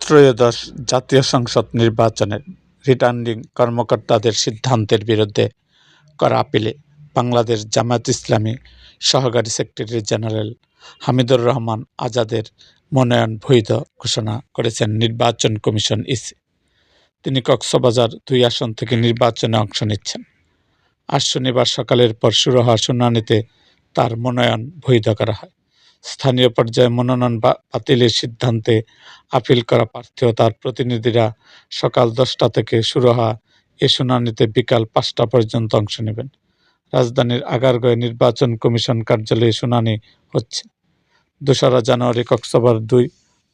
ত্রয়োদশ জাতীয় সংসদ নির্বাচনের রিটার্নিং কর্মকর্তাদের সিদ্ধান্তের বিরুদ্ধে করা আপিলে বাংলাদেশ জামায়াত ইসলামী সহকারী সেক্রেটারি জেনারেল হামিদুর রহমান আজাদের মনোনয়ন বৈধ ঘোষণা করেছেন নির্বাচন কমিশন ইসি। তিনি কক্সবাজার ২ আসন থেকে নির্বাচনে অংশ নিচ্ছেন। আজ শনিবার সকালের পর শুরু হওয়া শুনানিতে তার মনোনয়ন বৈধ করা হয়। স্থানীয় পর্যায়ে মনোনয়ন বাতিলের সিদ্ধান্তে আপিল করা প্রার্থী ও তার প্রতিনিধিরা সকাল ১০টা থেকে শুরু হওয়া এ শুনানিতে বিকাল ৫টা পর্যন্ত অংশ নেবেন। রাজধানীর আগারগাঁওয়ে নির্বাচন কমিশন কার্যালয়ে শুনানি হচ্ছে। ২রা জানুয়ারি কক্সবাজার ২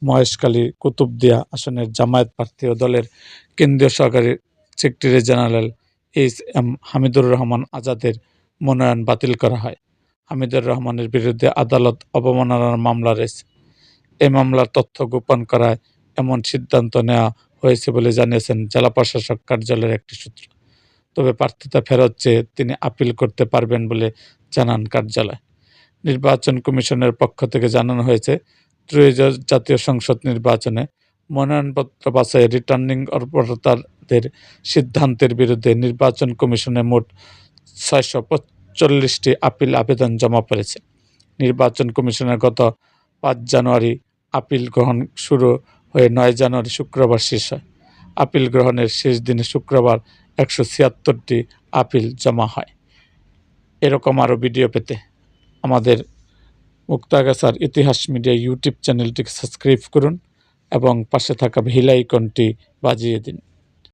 মহেশখালী কুতুবদিয়া আসনের জামায়াত প্রার্থী ও দলের কেন্দ্রীয় সহকারী secretary general HM. Hamidur Rahman আজাদের মনোনয়ন বাতিল করা হয়। হামিদুর রহমানের বিরুদ্ধে আদালত অবমাননার মামলা রয়েছে। এই মামলার তথ্য গোপন করায় এমন সিদ্ধান্ত নেওয়া হয়েছে বলে জানিয়েছেন জেলা প্রশাসক কার্যালয়ের একটি সূত্র। তবে প্রার্থিতা ফেরত চেয়ে তিনি আপিল করতে পারবেন বলে জানান কার্যালয়। নির্বাচন কমিশনের পক্ষ থেকে জানানো হয়েছে, ত্রয়োদশ জাতীয় সংসদ নির্বাচনে মনোনয়নপত্র বাছাইয়ে রিটার্নিং কর্মকর্তাদের সিদ্ধান্তের বিরুদ্ধে নির্বাচন কমিশনে মোট ৬৪৫টি আপিল আবেদন জমা পড়েছে। নির্বাচন কমিশনের গত ৫ জানুয়ারি আপিল গ্রহণ শুরু হয়ে ৯ জানুয়ারি শুক্রবার শেষ হয়। আপিল গ্রহণের শেষ দিনে শুক্রবার ১৭৬টি আপিল জমা হয়। এরকম আরও ভিডিও পেতে আমাদের মুক্তাগাছার ইতিহাস মিডিয়া ইউটিউব চ্যানেলটিকে সাবস্ক্রাইব করুন এবং পাশে থাকা বেল আইকনটি বাজিয়ে দিন।